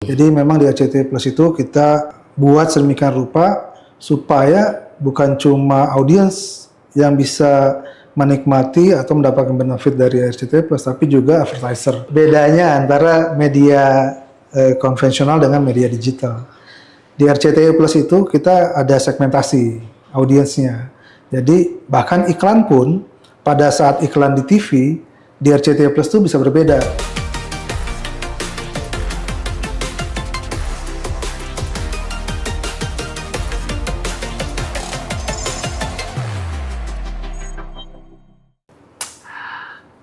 Jadi memang di RCTI Plus itu kita buat sedemikian rupa supaya bukan cuma audiens yang bisa menikmati atau mendapatkan benefit dari RCTI Plus, tapi juga advertiser. Bedanya antara media konvensional dengan media digital. Di RCTI Plus itu kita ada segmentasi audiensnya. Jadi bahkan iklan pun pada saat iklan di TV, di RCTI Plus itu bisa berbeda.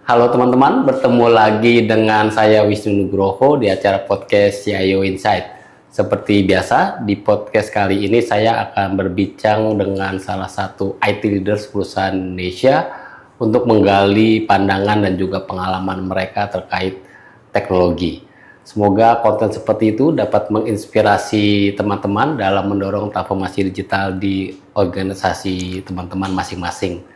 Halo teman-teman, bertemu lagi dengan saya Wisnu Nugroho di acara podcast CIO Insight. Seperti biasa, di podcast kali ini saya akan berbincang dengan salah satu IT leaders perusahaan Indonesia untuk menggali pandangan dan juga pengalaman mereka terkait teknologi. Semoga konten seperti itu dapat menginspirasi teman-teman dalam mendorong transformasi digital di organisasi teman-teman masing-masing.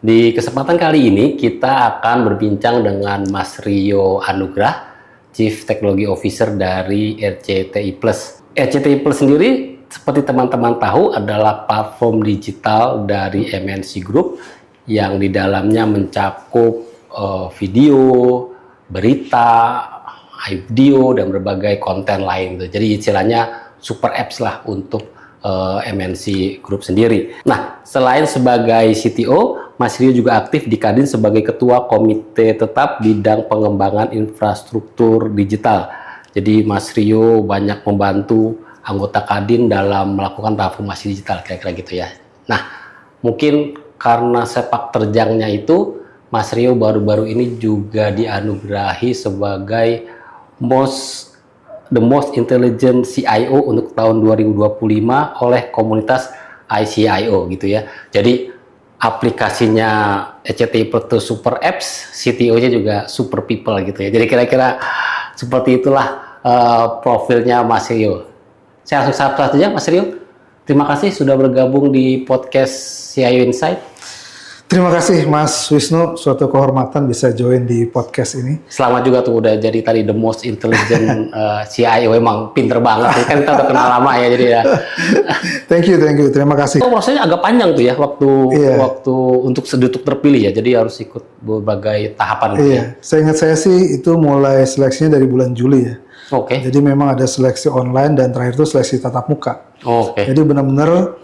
Di kesempatan kali ini kita akan berbincang dengan Mas Rio Anugrah, Chief Technology Officer dari RCTI Plus. RCTI Plus sendiri seperti teman-teman tahu adalah platform digital dari MNC Group yang di dalamnya mencakup video, berita, audio dan berbagai konten lain. Jadi istilahnya super apps lah untuk MNC Group sendiri. Nah, selain sebagai CTO, Mas Rio juga aktif di Kadin sebagai Ketua Komite Tetap Bidang Pengembangan Infrastruktur Digital. Jadi Mas Rio banyak membantu anggota Kadin dalam melakukan transformasi digital, kira-kira gitu ya. Nah, mungkin karena sepak terjangnya itu, Mas Rio baru-baru ini juga dianugerahi sebagai the most intelligent CIO untuk tahun 2025 oleh komunitas ICIO gitu ya. Jadi aplikasinya RCTI Plus itu super apps, CTO-nya juga super people gitu ya. Jadi kira-kira seperti itulah profilnya Mas Rio. Saya langsung sapa saja Mas Rio. Terima kasih sudah bergabung di podcast CIO Insight. Terima kasih Mas Wisnu, suatu kehormatan bisa join di podcast ini. Selamat juga tuh udah jadi tadi the most intelligent CIO, emang pinter banget. Kan kita udah kenal lama ya jadi ya. Thank you, terima kasih. Prosesnya agak panjang tuh ya waktu untuk terpilih ya, jadi harus ikut berbagai tahapan gitu ya. Seingat saya sih itu mulai seleksinya dari bulan Juli ya. Oke. Jadi memang ada seleksi online dan terakhir itu seleksi tatap muka. Oke. Jadi benar-benar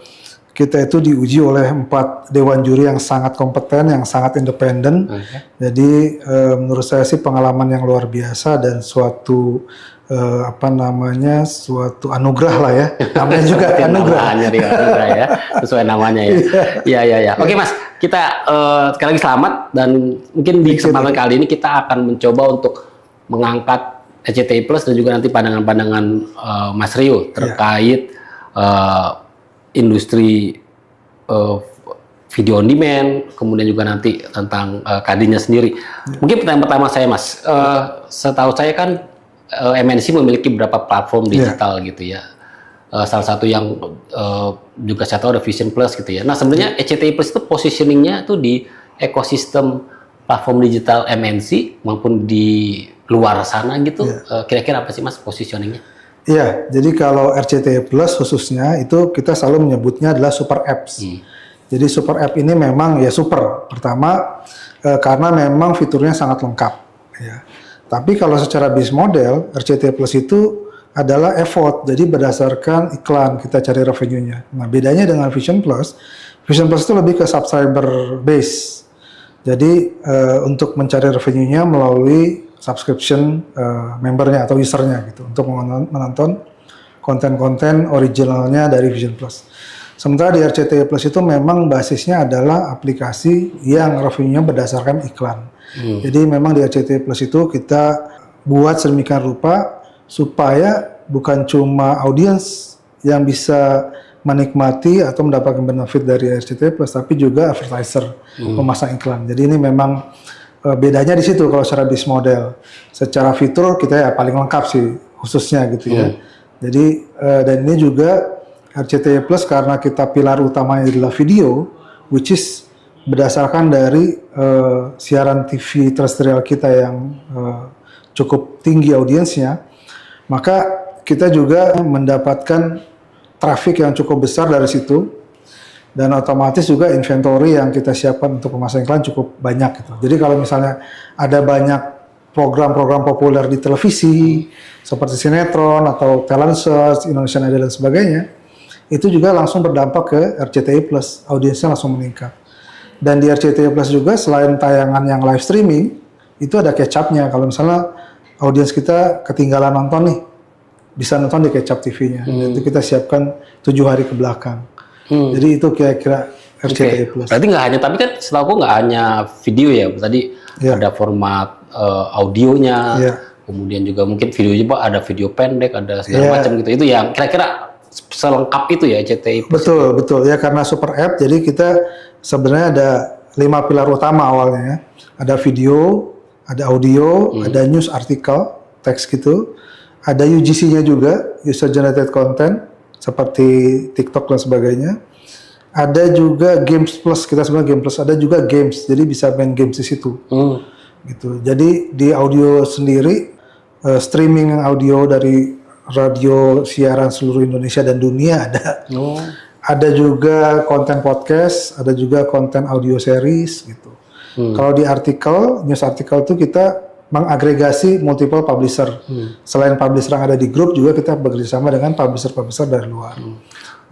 kita itu diuji oleh 4 dewan juri yang sangat kompeten, yang sangat independen. Jadi menurut saya sih pengalaman yang luar biasa dan suatu suatu anugerah lah ya. Namanya juga anugerah. Anugerah ya, sesuai namanya ya. Iya. Oke Mas, kita sekali lagi selamat dan mungkin di kesempatan kali ini kita akan mencoba untuk mengangkat RCTI Plus dan juga nanti pandangan-pandangan Mas Rio terkait industri video on demand, kemudian juga nanti tentang Kadinnya sendiri. Mungkin pertanyaan pertama saya Mas, setahu saya kan MNC memiliki beberapa platform digital gitu ya. Salah satu yang juga saya tahu ada Vision Plus gitu ya. Nah sebenarnya RCTI Plus itu positioningnya itu di ekosistem platform digital MNC maupun di luar sana gitu. Kira-kira apa sih Mas positioningnya? Iya, jadi kalau RCTI Plus khususnya itu kita selalu menyebutnya adalah super apps. Jadi super app ini memang ya super. Pertama karena memang fiturnya sangat lengkap. Ya. Tapi kalau secara bisnis model RCTI Plus itu adalah effort. Jadi berdasarkan iklan kita cari revenue-nya. Nah bedanya dengan Vision Plus itu lebih ke subscriber base. Jadi untuk mencari revenue-nya melalui subscription membernya atau usernya gitu untuk menonton konten-konten originalnya dari Vision Plus. Sementara di RCTI Plus itu memang basisnya adalah aplikasi yang revenue-nya berdasarkan iklan. Jadi memang di RCTI Plus itu kita buat sedemikian rupa supaya bukan cuma audiens yang bisa menikmati atau mendapatkan benefit dari RCTI Plus, tapi juga advertiser pemasang iklan. Jadi ini memang bedanya di situ kalau secara bisnis model. Secara fitur kita ya paling lengkap sih khususnya gitu ya. Jadi dan ini juga RCTI Plus karena kita pilar utamanya adalah video, which is berdasarkan dari siaran TV terestrial kita yang cukup tinggi audiensnya, Maka kita juga mendapatkan traffic yang cukup besar dari situ, dan otomatis juga inventory yang kita siapkan untuk pemasaran iklan cukup banyak gitu. Jadi kalau misalnya ada banyak program-program populer di televisi seperti sinetron atau talent search, Indonesian Idol dan sebagainya, itu juga langsung berdampak ke RCTI Plus, audiensnya langsung meningkat. Dan di RCTI Plus juga selain tayangan yang live streaming, itu ada catch up-nya. Kalau misalnya audiens kita ketinggalan nonton nih, bisa nonton di catch up TV-nya. Dan itu kita siapkan 7 hari ke belakang. Jadi itu kira-kira RCTI Plus. Berarti nggak hanya, tapi kan setahu aku nggak hanya video ya. Tadi ada format audionya, kemudian juga mungkin video juga ada video pendek, ada segala macam gitu. Itu yang kira-kira selengkap itu ya RCTI Plus. Betul ya, karena super app. Jadi kita sebenarnya ada 5 pilar utama awalnya ya. Ada video, ada audio, ada news artikel, teks gitu. Ada UGC-nya juga, user generated content, seperti TikTok dan sebagainya. Ada juga games plus, kita sebenarnya game plus, ada juga games, jadi bisa main games di situ. Gitu. Jadi di audio sendiri, streaming audio dari radio siaran seluruh Indonesia dan dunia ada. Ada juga konten podcast, ada juga konten audio series gitu. Kalau di artikel, news artikel itu kita mengagregasi multiple publisher. Selain publisher yang ada di grup, juga kita bekerjasama dengan publisher-publisher dari luar.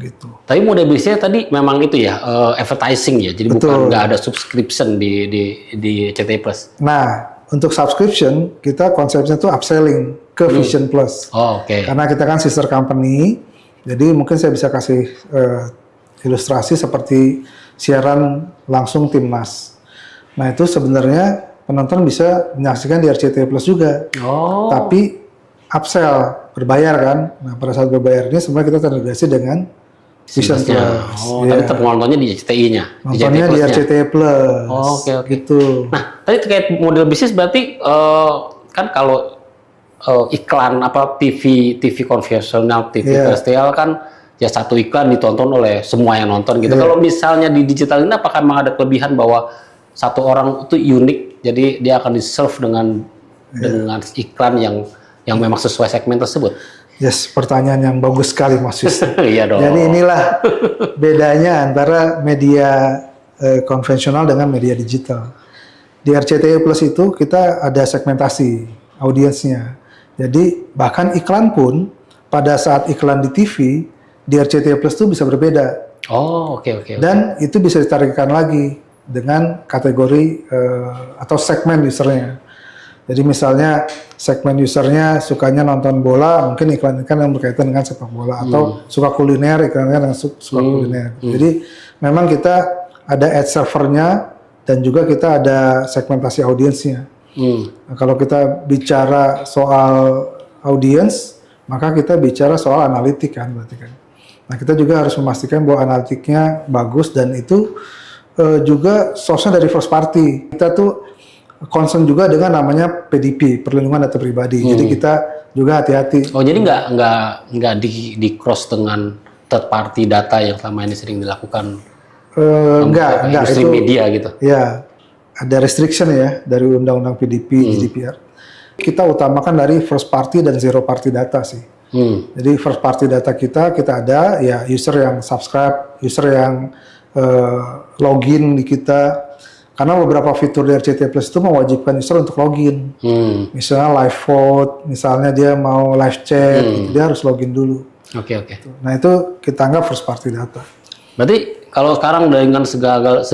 Gitu. Tapi model bisnisnya tadi memang itu ya, advertising ya, jadi bukan nggak ada subscription di RCTI Plus. Nah, untuk subscription, kita konsepnya tuh upselling ke Vision Plus. Karena kita kan sister company, jadi mungkin saya bisa kasih ilustrasi seperti siaran langsung Timnas. Nah, itu sebenarnya penonton bisa menyaksikan di RCTI Plus juga. Tapi upsell, berbayar kan. Nah, pada saat berbayar ini sebenarnya kita terintegrasi dengan Vision Plus. Tapi tetap nontonnya di RCTI-nya. Nontonnya di RCTI Plus. Gitu. Nah, tadi terkait model bisnis berarti kan kalau iklan TV konvensional, TV terrestrial kan ya satu iklan ditonton oleh semua yang nonton gitu. Kalau misalnya di digital ini apakah memang ada kelebihan bahwa satu orang itu unik, jadi dia akan di-serve dengan iklan yang memang sesuai segmen tersebut? Yes, pertanyaan yang bagus sekali Mas Yus. Iya dong. Jadi inilah bedanya antara media konvensional dengan media digital. Di RCTI Plus itu kita ada segmentasi audiensnya. Jadi bahkan iklan pun pada saat iklan di TV di RCTI Plus itu bisa berbeda. Dan itu bisa ditarikkan lagi dengan kategori atau segmen usernya. Jadi misalnya segmen usernya sukanya nonton bola, mungkin iklan-iklan yang berkaitan dengan sepak bola, atau suka kuliner, iklan-iklan yang suka kuliner. Jadi memang kita ada ad servernya dan juga kita ada segmentasi audiensnya. Nah, kalau kita bicara soal audiens, maka kita bicara soal analitik kan berarti kan. Nah, kita juga harus memastikan bahwa analitiknya bagus dan itu juga source-nya dari first party. Kita tuh concern juga dengan namanya PDP, perlindungan data pribadi. Jadi kita juga hati-hati. Jadi nggak di cross dengan third party data yang selama ini sering dilakukan enggak industri itu, media gitu. Ya, ada restriction ya dari undang-undang PDP, GDPR. Kita utamakan dari first party dan zero party data sih. Jadi first party data kita ada ya user yang subscribe, user yang login di kita. Karena beberapa fitur dari RCTI Plus itu mewajibkan user untuk login. Misalnya live vote, misalnya dia mau live chat, gitu, dia harus login dulu. Nah itu kita anggap first party data. Berarti kalau sekarang dengan segala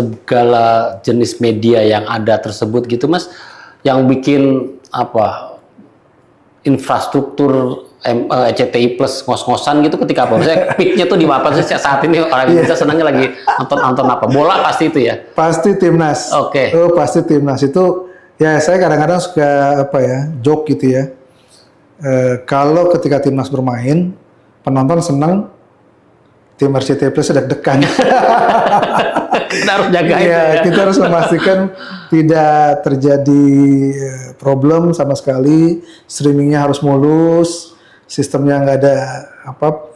jenis media yang ada tersebut gitu Mas, yang bikin infrastruktur RCTI Plus ngos-ngosan gitu ketika apa? Misalnya peak-nya tuh di apa sih saat ini orang Indonesia senangnya lagi nonton apa? Bola pasti itu ya? Pasti Timnas. Pasti Timnas itu ya saya kadang-kadang suka joke gitu ya. Kalau ketika Timnas bermain, penonton senang, tim RCTI Plus deg-degan. Kita harus jaga itu ya. Kita harus memastikan tidak terjadi problem sama sekali, streamingnya harus mulus, sistemnya nggak ada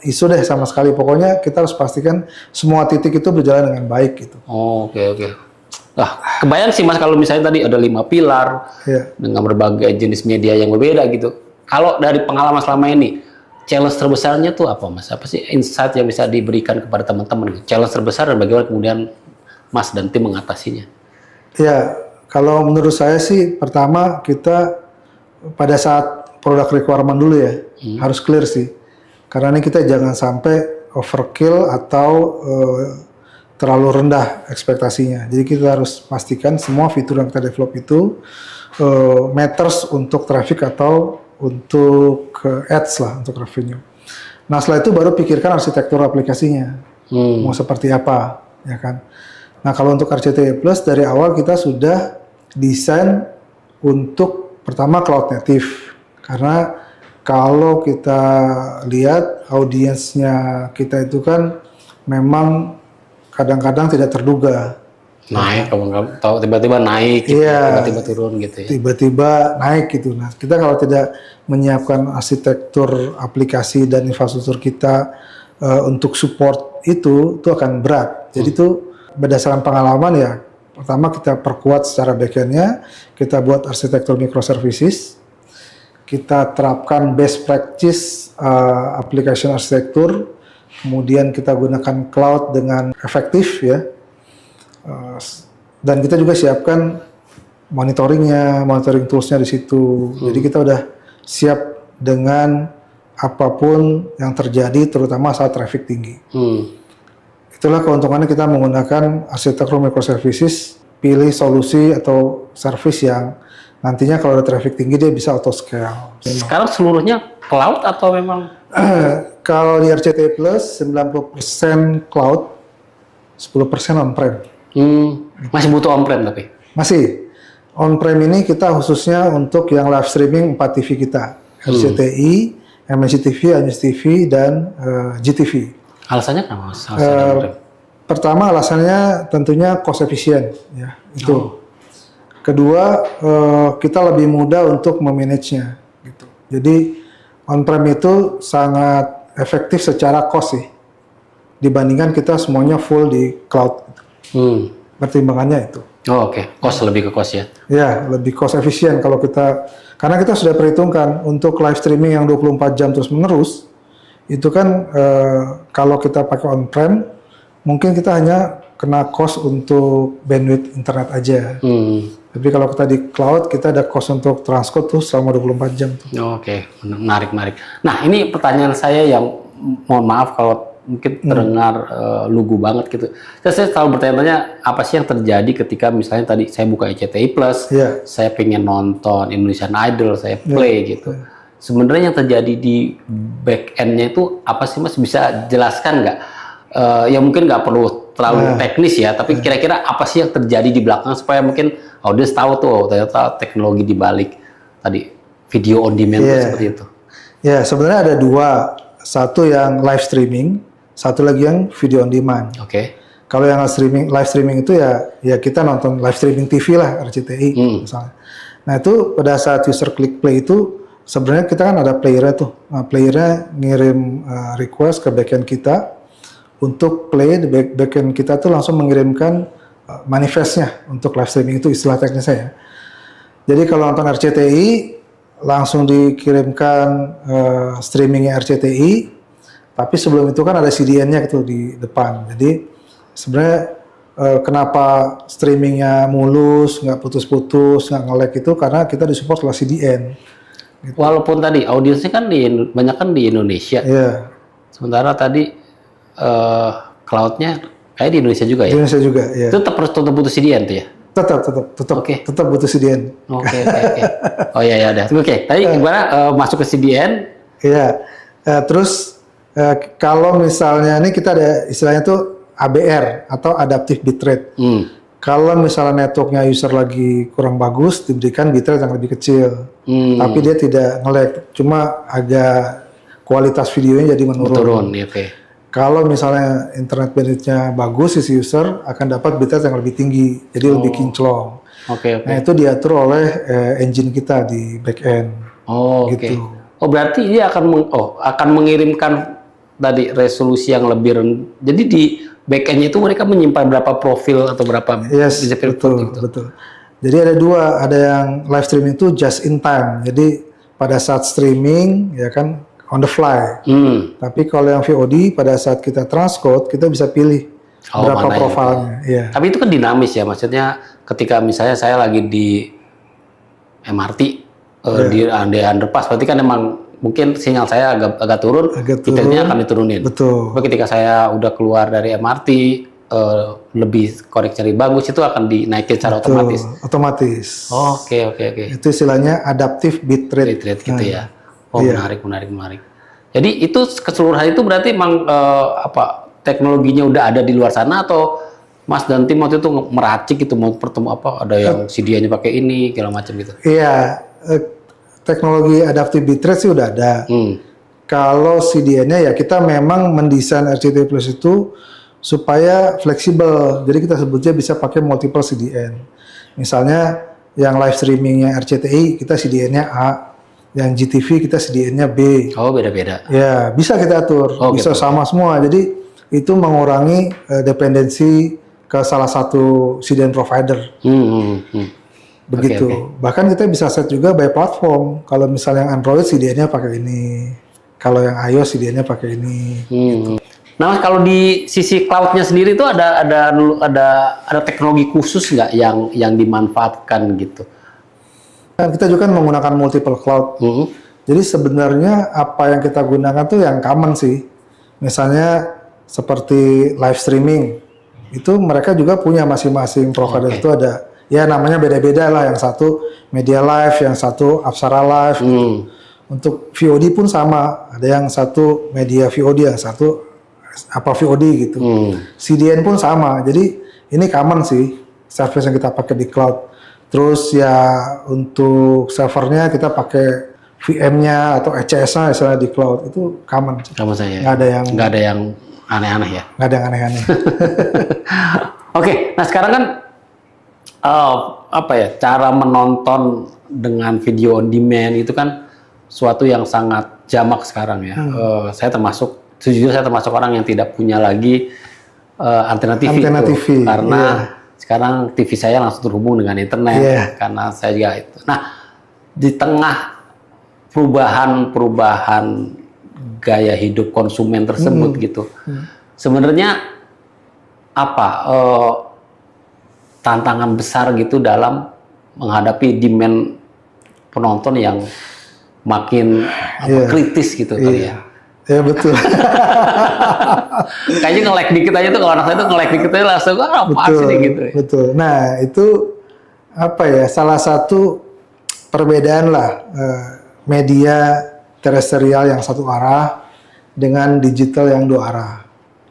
isu deh sama sekali. Pokoknya kita harus pastikan semua titik itu berjalan dengan baik gitu. Nah, kebayang sih Mas kalau misalnya tadi ada 5 pilar dengan berbagai jenis media yang berbeda gitu. Kalau dari pengalaman selama ini, challenge terbesarnya tuh apa Mas? Apa sih insight yang bisa diberikan kepada teman-teman? Challenge terbesar dan bagaimana kemudian Mas dan tim mengatasinya? Ya, kalau menurut saya sih pertama kita pada saat product requirement dulu ya, harus clear sih. Karena ini kita jangan sampai overkill atau terlalu rendah ekspektasinya. Jadi kita harus pastikan semua fitur yang kita develop itu matters untuk traffic atau untuk ads lah, untuk revenue. Nah setelah itu baru pikirkan arsitektur aplikasinya, mau seperti apa, ya kan. Nah kalau untuk RCTI Plus dari awal kita sudah desain untuk pertama cloud native, karena kalau kita lihat audiensnya kita itu kan memang kadang-kadang tidak terduga. Naik, kamu tahu tiba-tiba naik, gitu, tiba-tiba turun gitu ya. Tiba-tiba naik gitu. Nah, kita kalau tidak menyiapkan arsitektur aplikasi dan infrastruktur kita untuk support itu akan berat. Jadi itu berdasarkan pengalaman ya. Pertama kita perkuat secara backend-nya, kita buat arsitektur microservices, kita terapkan best practice application arsitektur, kemudian kita gunakan cloud dengan efektif ya. Dan kita juga siapkan monitoring toolsnya di situ. Jadi kita udah siap dengan apapun yang terjadi, terutama saat traffic tinggi. Itulah keuntungannya kita menggunakan arsitektur microservices, pilih solusi atau service yang nantinya kalau ada traffic tinggi dia bisa auto scale. Sekarang seluruhnya cloud atau memang? Kalau di RCTI Plus 90% cloud, 10% on-prem. Masih butuh on-prem tapi? Masih. On-prem ini kita khususnya untuk yang live streaming 4 TV kita. RCTI, MNCTV, ANJUS.TV, dan GTV. Alasannya kenapa Mas? Pertama alasannya tentunya cost efisien. Ya, itu. Kedua, kita lebih mudah untuk memanage-nya. Gitu. Jadi on-prem itu sangat efektif secara cost sih. Dibandingkan kita semuanya full di cloud. Pertimbangannya itu. Oke. Cost lebih ke cost ya? Ya, lebih cost efisien kalau kita, karena kita sudah perhitungkan untuk live streaming yang 24 jam terus menerus, itu kan kalau kita pakai on-prem, mungkin kita hanya kena cost untuk bandwidth internet aja. Tapi kalau kita di cloud, kita ada cost untuk transcode tuh selama 24 jam. Oke, menarik. Nah, ini pertanyaan saya yang mohon maaf kalau mungkin terdengar lugu banget gitu. Saya selalu bertanya-tanya apa sih yang terjadi ketika misalnya tadi saya buka RCTI Plus, saya pengen nonton Indonesian Idol, saya play gitu. Sebenarnya yang terjadi di back end-nya itu apa sih Mas? Bisa jelaskan nggak? Ya mungkin nggak perlu terlalu teknis ya, tapi kira-kira apa sih yang terjadi di belakang supaya mungkin audiens tahu tuh ternyata teknologi di balik tadi video on demand itu seperti itu. Ya, sebenarnya ada dua. Satu yang live streaming, satu lagi yang video on demand. Oke. Kalau yang live streaming itu ya kita nonton live streaming TV lah, RCTI misalnya. Nah itu pada saat user klik play itu sebenarnya kita kan ada playernya tuh. Nah, playernya ngirim request ke backend kita untuk play, backend kita tuh langsung mengirimkan manifestnya untuk live streaming, itu istilah teknisnya ya. Jadi kalau nonton RCTI langsung dikirimkan streamingnya RCTI, tapi sebelum itu kan ada CDN-nya gitu di depan. Jadi sebenarnya kenapa streamingnya mulus, nggak putus-putus, nggak nge-lag itu karena kita disupport oleh CDN. Gitu. Walaupun tadi audiensnya kan banyak kan di Indonesia. Sementara tadi cloud-nya kayak di Indonesia juga ya? Di Indonesia juga, ya. Itu tetap putus CDN tuh ya? Tetap butuh CDN. Oke. Oh ya udah. Oke. Tadi gimana masuk ke CDN? Iya. Terus kalau misalnya ini kita ada istilahnya tuh ABR atau adaptive bitrate. Kalau misalnya networknya user lagi kurang bagus, diberikan bitrate yang lebih kecil. Tapi dia tidak nge-lag, cuma agak kualitas videonya jadi menurun. Oke. Kalau misalnya internet bandwidth-nya bagus, si user akan dapat bitrate yang lebih tinggi, jadi lebih kinclong. Oke. Nah itu diatur oleh engine kita di back-end. Gitu. Oh berarti dia akan mengirimkan tadi resolusi yang lebih rendah. Jadi di back-end-nya itu mereka menyimpan berapa profil atau berapa? Betul. Jadi ada dua, ada yang live streaming itu just in time. Jadi pada saat streaming ya kan on the fly. Tapi kalau yang VOD pada saat kita transcode kita bisa pilih berapa mana profilnya. Iya. Tapi itu kan dinamis ya, maksudnya ketika misalnya saya lagi di MRT di underpass, berarti kan emang mungkin sinyal saya agak turun, detailnya akan diturunin. Betul. Tapi ketika saya udah keluar dari MRT lebih koneksi bagus, itu akan dinaikin secara otomatis. Otomatis. Oke. Itu istilahnya adaptive bitrate. Bitrate gitu ya. Menarik. Jadi itu keseluruhan itu berarti emang teknologinya udah ada di luar sana, atau Mas dan tim waktu itu meracik gitu, mau pertemu ada yang CDA-nya pakai ini segala macam gitu. Iya, teknologi adaptive bitrate sih udah ada. Kalau CDN-nya ya kita memang mendesain RCTI Plus itu supaya fleksibel. Jadi kita sebutnya bisa pakai multiple CDN. Misalnya yang live streamingnya RCTI kita CDN-nya A, yang GTV kita CDN-nya B. Oh, beda-beda. Ya, bisa kita atur. Bisa sama semua. Jadi itu mengurangi dependensi ke salah satu CDN provider. Begitu. Bahkan kita bisa set juga by platform. Kalau misalnya yang Android CDN-nya pakai ini. Kalau yang iOS CDN-nya pakai ini. Gitu. Nah, kalau di sisi cloud-nya sendiri itu ada teknologi khusus nggak yang dimanfaatkan gitu? Kita juga kan menggunakan multiple cloud. Jadi sebenarnya apa yang kita gunakan tuh yang common sih. Misalnya seperti live streaming. Itu mereka juga punya masing-masing provider itu ada. Ya namanya beda-beda lah. Yang satu Media Live, yang satu Apsara Live. Gitu. Untuk VOD pun sama. Ada yang satu Media VOD, yang satu VOD gitu. CDN pun sama. Jadi ini common sih service yang kita pakai di cloud. Terus ya untuk servernya kita pakai VM-nya atau ECS-nya misalnya di cloud, itu common. Sama saya. Nggak ada yang aneh-aneh ya. Nggak ada yang aneh-aneh. Oke, nah sekarang kan cara menonton dengan video on demand itu kan suatu yang sangat jamak sekarang ya. Saya termasuk orang yang tidak punya lagi antena TV itu, karena sekarang TV saya langsung terhubung dengan internet karena saya juga itu. Nah, di tengah perubahan gaya hidup konsumen tersebut gitu, sebenarnya apa tantangan besar gitu dalam menghadapi demand penonton yang makin kritis gitu kali ya? Ya betul. Kayaknya nge-lag dikit aja tuh, kalau anak saya tuh nge-lag dikit aja langsung apaan sih gitu. Betul. Nah itu salah satu perbedaan lah media terestrial yang satu arah dengan digital yang dua arah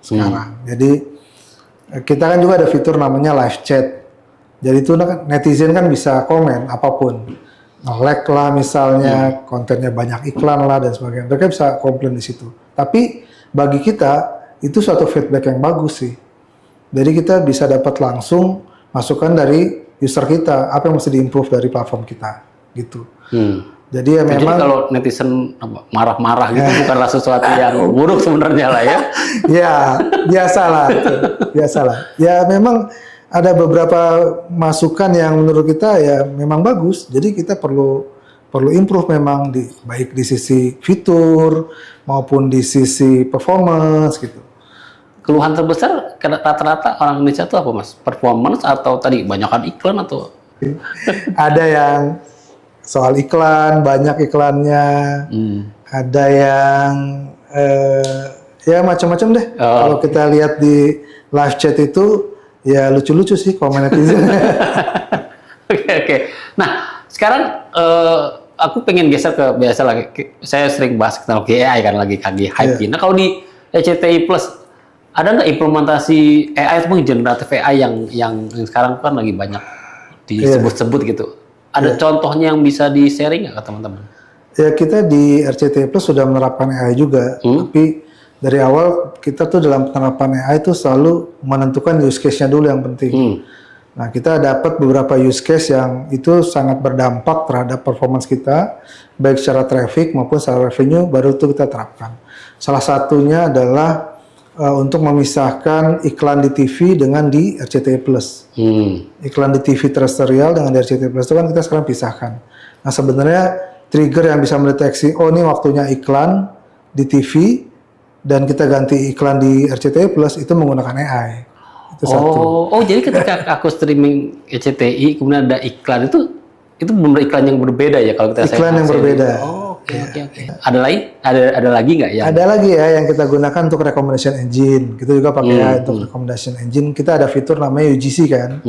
sekarang. Jadi kita kan juga ada fitur namanya live chat. Jadi itu netizen kan bisa komen apapun. Nge-lag lah misalnya, kontennya banyak iklan lah dan sebagainya. Mereka bisa komplain di situ. Tapi bagi kita itu suatu feedback yang bagus sih. Jadi kita bisa dapat langsung masukan dari user kita, apa yang mesti diimprove dari platform kita, gitu. Jadi ya memang. Jadi kalau netizen marah-marah gitu bukanlah sesuatu yang buruk sebenarnya lah ya. Ya biasalah. Ya memang ada beberapa masukan yang menurut kita ya memang bagus. Jadi kita perlu improve memang baik di sisi fitur maupun di sisi performance gitu. Keluhan terbesar rata-rata orang Indonesia itu apa Mas? Performance atau tadi banyakan iklan atau? Ada yang soal iklan, banyak iklannya. Ada yang ya macam-macam deh. Kalau kita lihat di live chat itu ya lucu-lucu sih komen netizen. Oke. Nah, sekarang aku pengen geser ke biasa lagi. Saya sering bahas teknologi AI kan lagi hype. Nah, kalau di RCTI Plus ada nggak implementasi AI atau generatif AI yang sekarang kan lagi banyak disebut-sebut gitu? Ada contohnya yang bisa di-sharing nggak ke teman-teman? Ya kita di RCTI Plus sudah menerapkan AI juga, tapi dari awal kita tuh dalam penerapan AI itu selalu menentukan use case-nya dulu yang penting. Nah kita dapat beberapa use case yang itu sangat berdampak terhadap performance kita, baik secara traffic maupun secara revenue, baru itu kita terapkan. Salah satunya adalah untuk memisahkan iklan di TV dengan di RCTI Plus. Iklan di TV terestrial dengan di RCTI Plus itu kan kita sekarang pisahkan. Nah sebenarnya trigger yang bisa mendeteksi, oh ini waktunya iklan di TV, dan kita ganti iklan di RCTI Plus itu menggunakan AI. Itu satu. Oh, jadi ketika aku streaming RCTI kemudian ada iklan itu benar iklan yang berbeda ya kalau kita Iklan yang berbeda. Oke. Ada lagi? Ada lagi nggak ya? Ada lagi ya yang kita gunakan untuk recommendation engine. Kita juga pakai AI untuk recommendation engine. Kita ada fitur namanya UGC kan.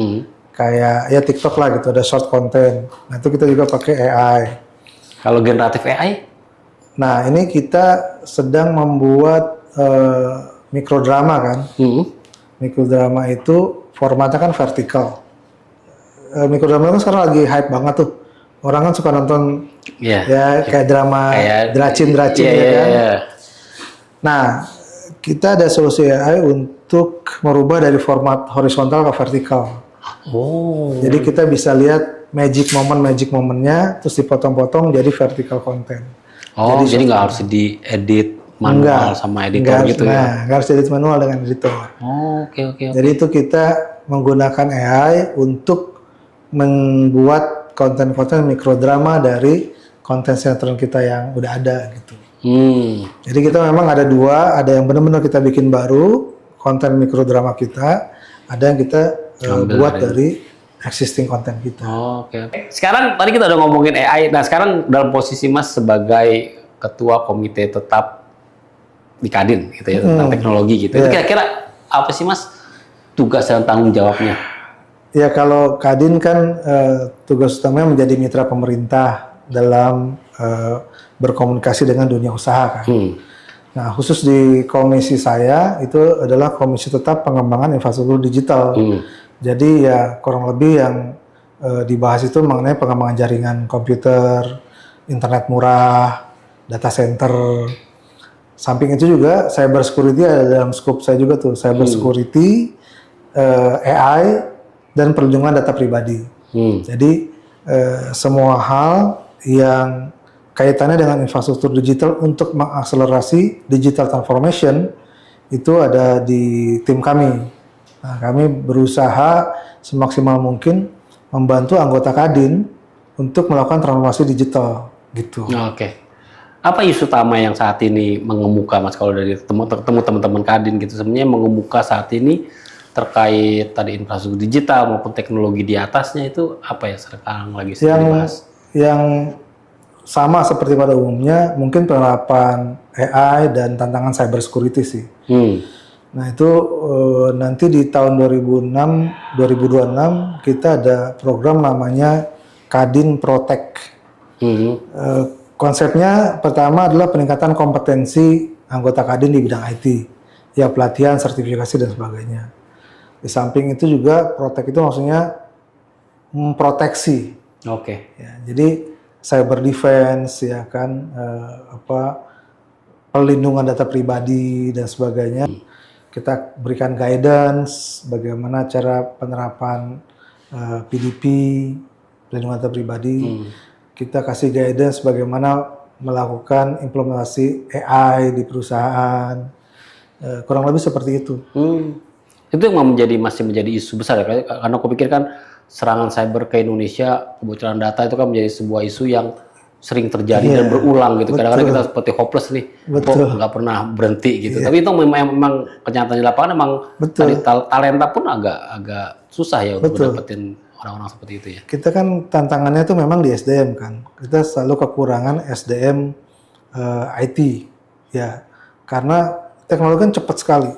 Kayak ya TikTok lah gitu, ada short content. Nah itu kita juga pakai AI. Kalau generatif AI? Nah ini kita sedang membuat mikrodrama kan. Mikrodrama itu formatnya kan vertikal. Mikrodrama itu sekarang lagi hype banget tuh. Orang kan suka nonton ya kayak drama dracin ya kan. Nah, kita ada solusi AI untuk merubah dari format horizontal ke vertikal. Jadi kita bisa lihat magic momennya terus dipotong-potong jadi vertical content. Jadi nggak harus diedit manual sama editor gitu ya? Nggak harus edit manual dengan editor. Oke. Jadi itu kita menggunakan AI untuk membuat konten-konten mikrodrama dari konten sinetron kita yang udah ada gitu. Jadi kita memang ada dua, ada yang benar-benar kita bikin baru konten mikrodrama kita, ada yang kita buat dari existing konten kita. Oke. Sekarang tadi kita udah ngomongin AI. Nah sekarang dalam posisi Mas sebagai ketua komite tetap di Kadin gitu ya tentang teknologi gitu. Itu kira-kira apa sih Mas tugas dan tanggung jawabnya? Ya kalau Kadin kan tugas utamanya menjadi mitra pemerintah dalam berkomunikasi dengan dunia usaha kan. Nah khusus di komisi saya itu adalah komisi tetap pengembangan infrastruktur digital. Jadi ya kurang lebih yang dibahas itu mengenai pengembangan jaringan komputer, internet murah, data center. Samping itu juga cyber security ada dalam scope saya juga tuh, cyber security, AI, dan perlindungan data pribadi. Jadi semua hal yang kaitannya dengan infrastruktur digital untuk mengakselerasi digital transformation itu ada di tim kami. Nah, kami berusaha semaksimal mungkin membantu anggota Kadin untuk melakukan transformasi digital gitu. Oke. Apa isu utama yang saat ini mengemuka Mas kalau dari ketemu teman-teman Kadin gitu sebenarnya mengemuka saat ini terkait tadi infrastruktur digital maupun teknologi di atasnya itu apa ya sekarang lagi dibahas? Yang sama seperti pada umumnya mungkin penerapan AI dan tantangan cyber security sih. Nah itu nanti di tahun 2026 kita ada program namanya Kadin Protect. Konsepnya pertama adalah peningkatan kompetensi anggota Kadin di bidang IT, ya pelatihan, sertifikasi dan sebagainya. Di samping itu juga protect itu maksudnya memproteksi. Ya, jadi cyber defense ya kan perlindungan data pribadi dan sebagainya. Kita berikan guidance bagaimana cara penerapan PDP, perlindungan data pribadi. Kita kasih guidance bagaimana melakukan implementasi AI di perusahaan. Kurang lebih seperti itu. Itu yang masih menjadi isu besar ya, karena aku pikir kan serangan cyber ke Indonesia, kebocoran data itu kan menjadi sebuah isu yang sering terjadi dan berulang gitu. Kadang-kadang kita seperti hopeless nih, kok nggak pernah berhenti gitu. Tapi itu memang kenyataan di lapangan memang tadi talenta pun agak susah ya untuk dapetin orang-orang seperti itu ya. Kita kan tantangannya itu memang di SDM kan. Kita selalu kekurangan SDM IT ya, karena teknologi kan cepat sekali.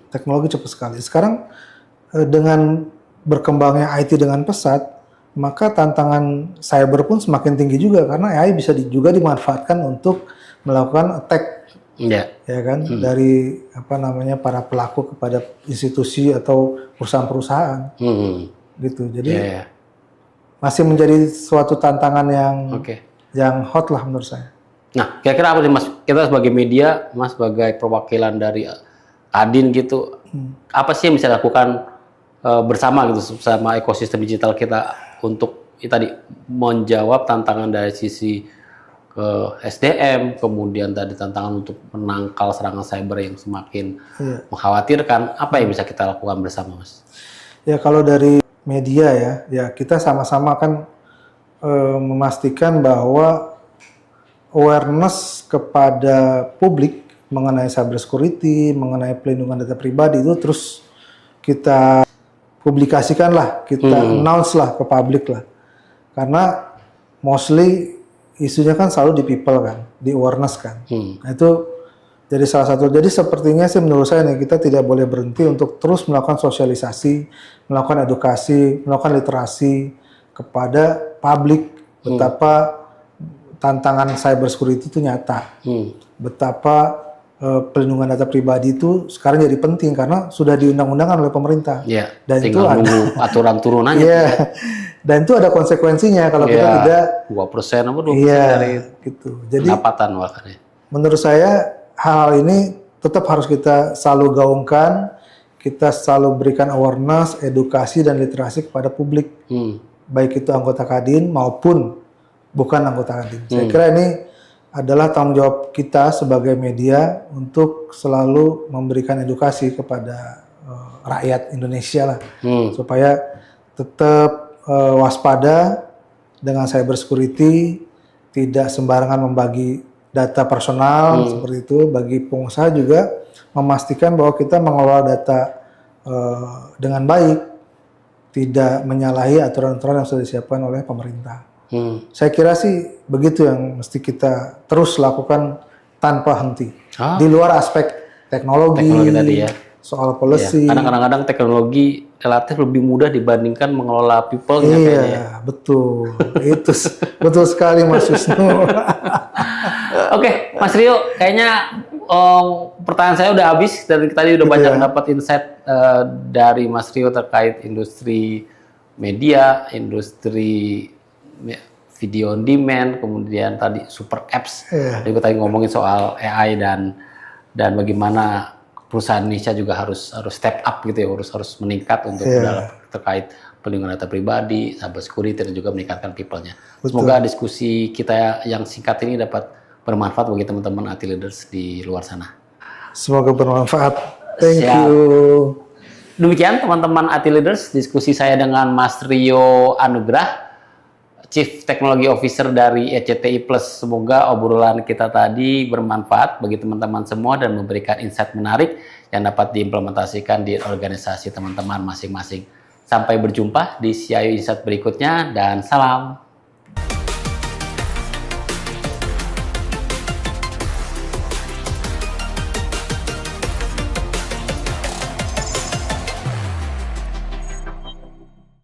Teknologi cepat sekali. Sekarang dengan berkembangnya IT dengan pesat, maka tantangan cyber pun semakin tinggi juga karena AI bisa juga dimanfaatkan untuk melakukan attack. Ya kan dari para pelaku kepada institusi atau perusahaan-perusahaan. Gitu. Jadi masih menjadi suatu tantangan yang hot lah menurut saya. Nah, kira-kira apa sih Mas? Kita sebagai media, Mas sebagai perwakilan dari Kadin gitu, apa sih yang bisa dilakukan bersama gitu sama ekosistem digital kita untuk tadi menjawab tantangan dari sisi ke SDM, kemudian tadi tantangan untuk menangkal serangan cyber yang semakin mengkhawatirkan. Apa yang bisa kita lakukan bersama, Mas? Ya kalau dari media ya kita sama-sama kan memastikan bahwa awareness kepada publik mengenai cyber security, mengenai pelindungan data pribadi itu terus kita publikasikan lah, kita announce lah ke publik lah. Karena mostly isunya kan selalu di people kan, di awareness kan. Nah, itu jadi salah satu. Jadi sepertinya sih menurut saya nih kita tidak boleh berhenti untuk terus melakukan sosialisasi, melakukan edukasi, melakukan literasi kepada publik betapa tantangan cyber security itu nyata. Betapa pelindungan data pribadi itu sekarang jadi penting karena sudah diundang-undangkan oleh pemerintah. Ya, Dan itu tinggal ada nunggu aturan turunannya. Iya. Dan itu ada konsekuensinya kalau kita tidak 2% apa 2% dari gitu. Jadi pendapatan makanya. menurut saya hal ini tetap harus kita selalu gaungkan, kita selalu berikan awareness, edukasi dan literasi kepada publik. Baik itu anggota Kadin maupun bukan anggota Kadin. Saya kira ini adalah tanggung jawab kita sebagai media untuk selalu memberikan edukasi kepada rakyat Indonesia lah, supaya tetap waspada dengan cyber security, tidak sembarangan membagi data personal seperti itu. Bagi pengusaha juga memastikan bahwa kita mengelola data dengan baik, tidak menyalahi aturan-aturan yang sudah disiapkan oleh pemerintah. Saya kira sih begitu yang mesti kita terus lakukan tanpa henti. Di luar aspek teknologi tadi ya. Soal policy. Karena kadang-kadang teknologi relatif lebih mudah dibandingkan mengelola people. Iya, betul. Itu betul sekali Mas Wisnu. Oke, Mas Rio, kayaknya pertanyaan saya udah habis dan tadi udah banyak dapat insight dari Mas Rio terkait industri media, industri video on demand, kemudian tadi super apps. Juga tadi ngomongin soal AI dan bagaimana perusahaan Indonesia juga harus step up gitu ya, harus meningkat untuk dalam terkait pelindungan data pribadi, cyber security dan juga meningkatkan people-nya. Semoga diskusi kita yang singkat ini dapat bermanfaat bagi teman-teman IT leaders di luar sana. Semoga bermanfaat. Thank you. Demikian teman-teman IT leaders, diskusi saya dengan Mas Rio Anugrah, Chief Technology Officer dari ECTI Plus. Semoga obrolan kita tadi bermanfaat bagi teman-teman semua dan memberikan insight menarik yang dapat diimplementasikan di organisasi teman-teman masing-masing. Sampai berjumpa di CIO Insight berikutnya dan salam.